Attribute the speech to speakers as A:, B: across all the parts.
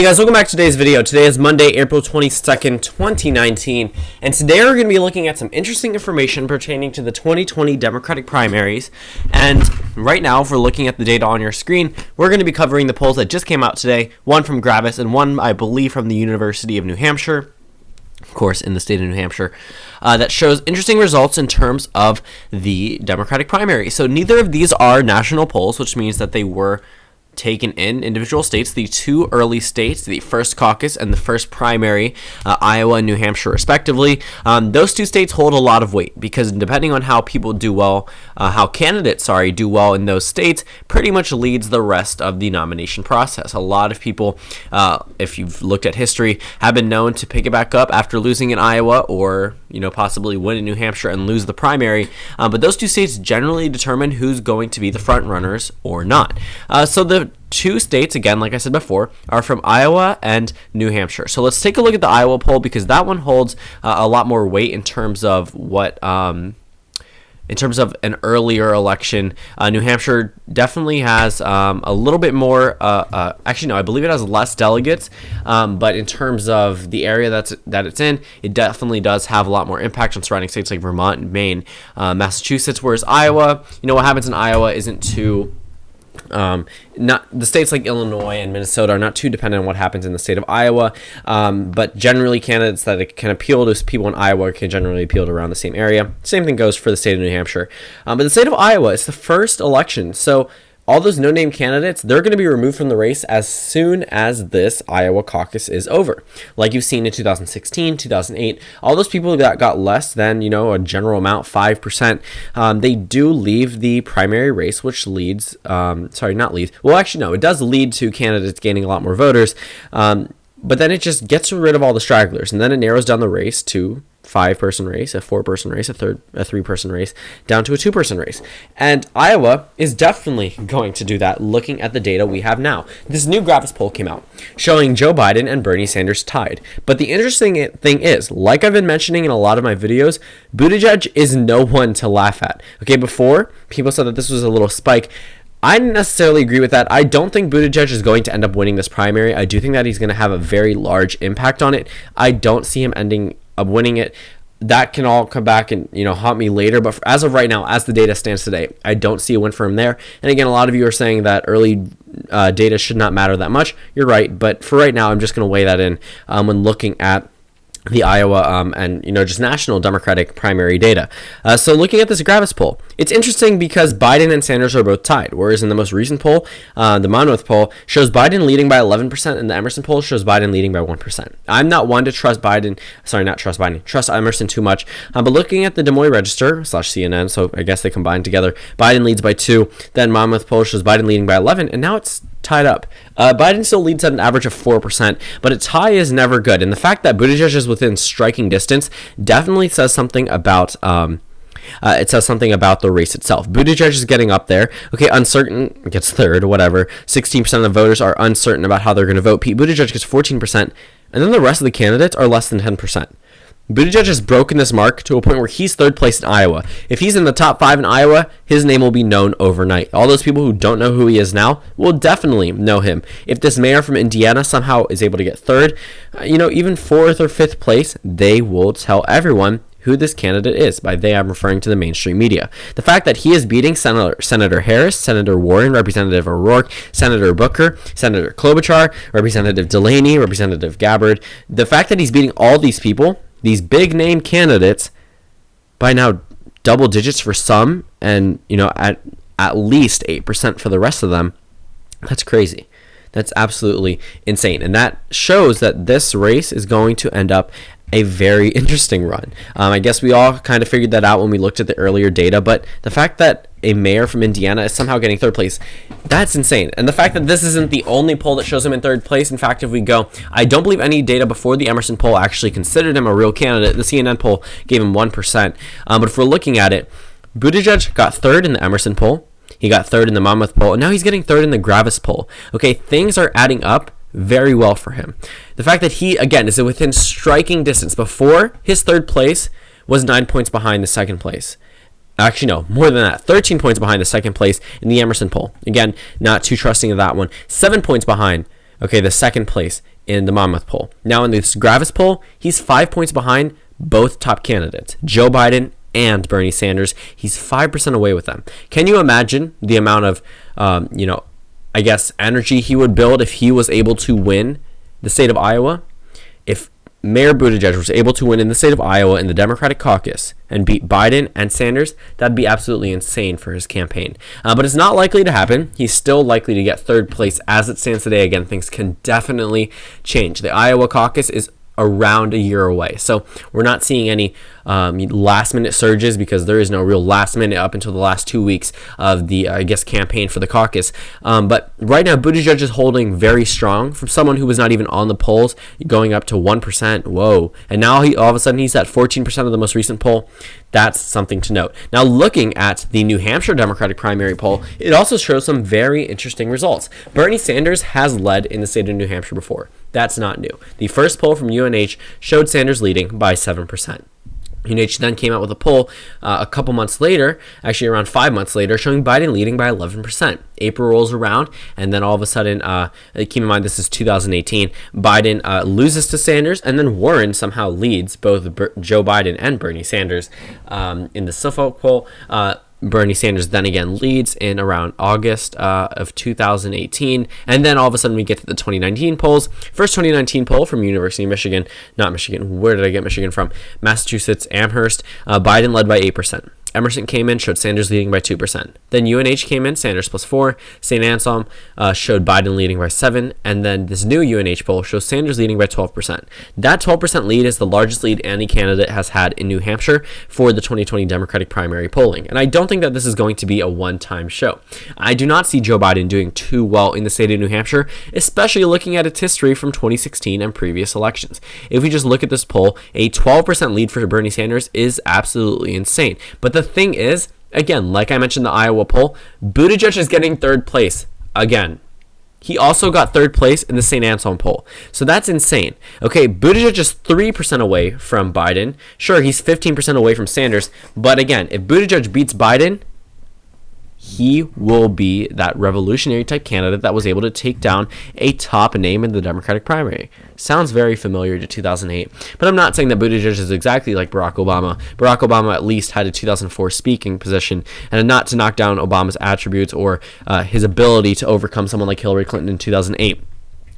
A: Hey guys, welcome back to today's video. Today is Monday, April 22nd, 2019, and today we're going to be looking at some interesting information pertaining to the 2020 Democratic primaries. And right now, if we're looking at the data on your screen, we're going to be covering the polls that just came out today, one from Gravis and one, I believe, from the University of New Hampshire, of course, in the state of New Hampshire, that shows interesting results in terms of the Democratic primary. So neither of these are national polls, which means that they were taken in individual states. The two early states, the first caucus and the first primary, Iowa and New Hampshire respectively, those two states hold a lot of weight because depending on how people do well, how candidates do well in those states, pretty much leads the rest of the nomination process. A lot of people, if you've looked at history, have been known to pick it back up after losing in Iowa or possibly win in New Hampshire and lose the primary, but those two states generally determine who's going to be the front runners or not. So the two states, again, like I said before, are from Iowa and New Hampshire. So let's take a look at the Iowa poll because that one holds a lot more weight in terms of what in terms of an earlier election. New Hampshire definitely has a little bit more, actually no, I believe it has less delegates, but in terms of the area that it's in, it definitely does have a lot more impact on surrounding states like Vermont and Maine, Massachusetts, whereas Iowa, what happens in Iowa isn't too not the states like Illinois and Minnesota are not too dependent on what happens in the state of Iowa, but generally candidates that can appeal to people in Iowa can generally appeal to around the same area. Same thing goes for the state of New Hampshire, but the state of Iowa is the first election, so all those no-name candidates, they're going to be removed from the race as soon as this Iowa caucus is over. Like you've seen in 2016, 2008, all those people that got less than, a general amount, 5%, they do leave the primary race, which leads, it does lead to candidates gaining a lot more voters, but then it just gets rid of all the stragglers, and then it narrows down the race to 5-person race, a 4-person race, a 3-person race, down to a 2-person race. And Iowa is definitely going to do that looking at the data we have now. This new Gravis poll came out showing Joe Biden and Bernie Sanders tied. But the interesting thing is, like I've been mentioning in a lot of my videos, Buttigieg is no one to laugh at. Okay, before, people said that this was a little spike. I didn't necessarily agree with that. I don't think Buttigieg is going to end up winning this primary. I do think that he's going to have a very large impact on it. I don't see him ending up winning it. That can all come back and haunt me later, but as of right now, as the data stands today, I don't see a win for him there. And again, a lot of you are saying that early data should not matter that much. You're right, but for right now, I'm just going to weigh that in when looking at the Iowa and just national Democratic primary data. So looking at this Gravis poll, it's interesting because Biden and Sanders are both tied, whereas in the most recent poll, the Monmouth poll shows Biden leading by 11%, and the Emerson poll shows Biden leading by 1%. I'm not one to trust Emerson too much, but looking at the Des Moines Register / CNN, so I guess they combined together, Biden leads by 2, then Monmouth poll shows Biden leading by 11, and now it's tied up. Biden still leads at an average of 4%, but a tie is never good. And the fact that Buttigieg is within striking distance definitely says something about the race itself. Buttigieg is getting up there. Okay, uncertain gets third, whatever. 16% of voters are uncertain about how they're going to vote. Pete Buttigieg gets 14%, and then the rest of the candidates are less than 10%. Buttigieg has broken this mark to a point where he's third place in Iowa. If he's in the top 5 in Iowa, his name will be known overnight. All those people who don't know who he is now will definitely know him. If this mayor from Indiana somehow is able to get third, even 4th or 5th place, they will tell everyone who this candidate is. By they, I'm referring to the mainstream media. The fact that he is beating Senator Harris, Senator Warren, Representative O'Rourke, Senator Booker, Senator Klobuchar, Representative Delaney, Representative Gabbard, the fact that he's beating all these people, these big name candidates, by now double digits for some, and at least 8% for the rest of them, that's crazy. That's absolutely insane. And that shows that this race is going to end up a very interesting run. I guess we all kind of figured that out when we looked at the earlier data, but the fact that a mayor from Indiana is somehow getting third place, that's insane. And the fact that this isn't the only poll that shows him in third place, in fact, if we go, I don't believe any data before the Emerson poll actually considered him a real candidate. The CNN poll gave him 1%. But if we're looking at it, Buttigieg got third in the Emerson poll, he got third in the Monmouth poll, and now he's getting third in the Gravis poll. Okay, things are adding up very well for him. The fact that he, again, is within striking distance. Before, his third place was 9 points behind the second place. Actually, no, more than that. 13 points behind the second place in the Emerson poll. Again, not too trusting of that one. 7 points behind Okay, the second place in the Monmouth poll. Now in this Gravis poll, he's 5 points behind both top candidates, Joe Biden and Bernie Sanders. He's 5% away with them. Can you imagine the amount of, I guess, energy he would build if he was able to win the state of Iowa? If Mayor Buttigieg was able to win in the state of Iowa in the Democratic caucus and beat Biden and Sanders, that'd be absolutely insane for his campaign. But it's not likely to happen. He's still likely to get third place as it stands today. Again, things can definitely change. The Iowa caucus is around a year away, so we're not seeing any last minute surges, because there is no real last minute up until the last 2 weeks of the campaign for the caucus. But right now Buttigieg is holding very strong from someone who was not even on the polls, going up to 1%. Whoa. And now all of a sudden he's at 14% of the most recent poll. That's something to note. Now, looking at the New Hampshire Democratic primary poll, it also shows some very interesting results. Bernie Sanders has led in the state of New Hampshire before. That's not new. The first poll from UNH showed Sanders leading by 7%. UNH then came out with a poll a couple months later, actually around 5 months later, showing Biden leading by 11%. April rolls around, and then all of a sudden, keep in mind this is 2018, Biden loses to Sanders, and then Warren somehow leads both Joe Biden and Bernie Sanders in the Suffolk poll. Bernie Sanders then again leads in around August of 2018. And then all of a sudden we get to the 2019 polls. First 2019 poll from University of Michigan, not Michigan, where did I get Michigan from? Massachusetts, Amherst. Biden led by 8%. Emerson came in, showed Sanders leading by 2%. Then UNH came in, Sanders plus 4. St. Anselm showed Biden leading by 7. And then this new UNH poll shows Sanders leading by 12%. That 12% lead is the largest lead any candidate has had in New Hampshire for the 2020 Democratic primary polling. And I don't think that this is going to be a one-time show. I do not see Joe Biden doing too well in the state of New Hampshire, especially looking at its history from 2016 and previous elections. If we just look at this poll, a 12% lead for Bernie Sanders is absolutely insane. But the thing is, again, like I mentioned the Iowa poll, Buttigieg is getting third place again. He also got third place in the St. Anselm poll. So that's insane. Okay, Buttigieg is 3% away from Biden. Sure, he's 15% away from Sanders. But again, if Buttigieg beats Biden, he will be that revolutionary type candidate that was able to take down a top name in the Democratic primary. Sounds very familiar to 2008, but I'm not saying that Buttigieg is exactly like Barack Obama. Barack Obama at least had a 2004 speaking position, and not to knock down Obama's attributes or his ability to overcome someone like Hillary Clinton in 2008.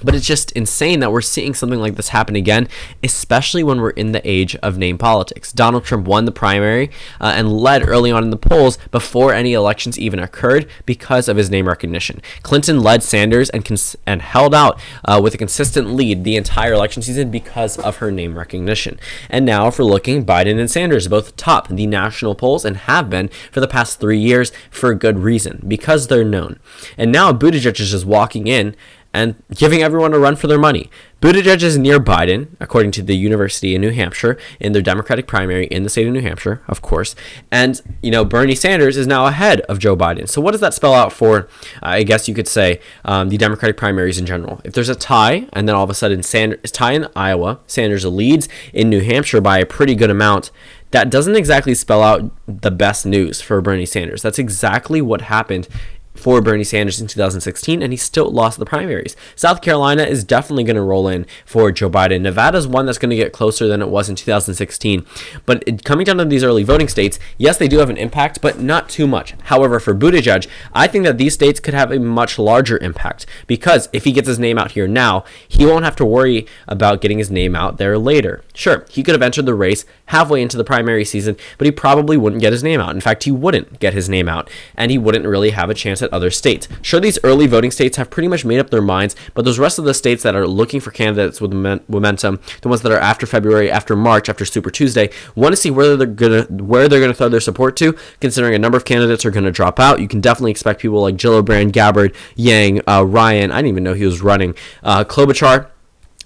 A: But it's just insane that we're seeing something like this happen again, especially when we're in the age of name politics. Donald Trump won the primary and led early on in the polls before any elections even occurred because of his name recognition. Clinton led Sanders and held out with a consistent lead the entire election season because of her name recognition. And now if we're looking, Biden and Sanders both top the national polls and have been for the past 3 years for a good reason, because they're known. And now Buttigieg is just walking in and giving everyone a run for their money. Buttigieg is near Biden, according to the University in New Hampshire, in their Democratic primary in the state of New Hampshire, of course. And, Bernie Sanders is now ahead of Joe Biden. So what does that spell out for, I guess you could say, the Democratic primaries in general? If there's a tie, and then all of a sudden tie in Iowa, Sanders leads in New Hampshire by a pretty good amount, that doesn't exactly spell out the best news for Bernie Sanders. That's exactly what happened for Bernie Sanders in 2016, and he still lost the primaries. South Carolina is definitely going to roll in for Joe Biden. Nevada's one that's going to get closer than it was in 2016. But coming down to these early voting states, yes, they do have an impact, but not too much. However, for Buttigieg, I think that these states could have a much larger impact, because if he gets his name out here now, he won't have to worry about getting his name out there later. Sure, he could have entered the race halfway into the primary season, but he probably wouldn't get his name out. In fact, he wouldn't get his name out, and he wouldn't really have a chance at other states. Sure, these early voting states have pretty much made up their minds, but those rest of the states that are looking for candidates with momentum, the ones that are after February, after March, after Super Tuesday, want to see where they're gonna throw their support to. Considering a number of candidates are going to drop out, you can definitely expect people like Gillibrand, Gabbard, Yang, Ryan. I didn't even know he was running. Klobuchar,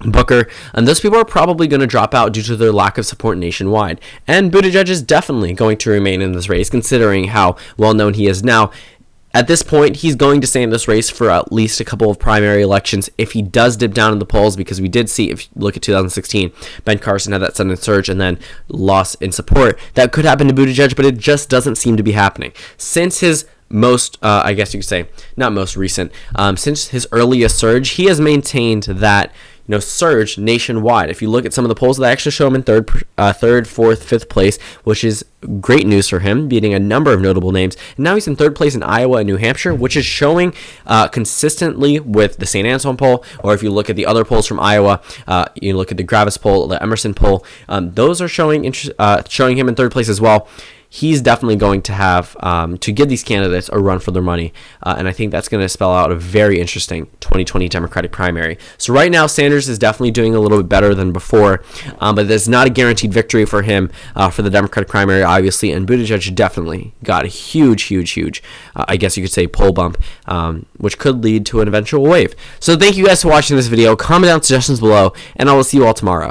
A: Booker, and those people are probably going to drop out due to their lack of support nationwide. And Buttigieg is definitely going to remain in this race, considering how well known he is now. At this point, he's going to stay in this race for at least a couple of primary elections if he does dip down in the polls, because we did see, if you look at 2016, Ben Carson had that sudden surge and then loss in support. That could happen to Buttigieg, but it just doesn't seem to be happening. Since his most, I guess you could say, not most recent, since his earliest surge, he has maintained that surge nationwide. If you look at some of the polls, they actually show him in third, fourth, fifth place, which is great news for him, beating a number of notable names. And now he's in third place in Iowa and New Hampshire, which is showing consistently with the St. Anselm poll, or if you look at the other polls from Iowa, you look at the Gravis poll, the Emerson poll, those are showing him in third place as well. He's definitely going to have to give these candidates a run for their money, and I think that's going to spell out a very interesting 2020 Democratic primary. So right now, Sanders is definitely doing a little bit better than before, but there's not a guaranteed victory for him for the Democratic primary, obviously, and Buttigieg definitely got a huge, I guess you could say, poll bump, which could lead to an eventual wave. So thank you guys for watching this video. Comment down suggestions below, and I will see you all tomorrow.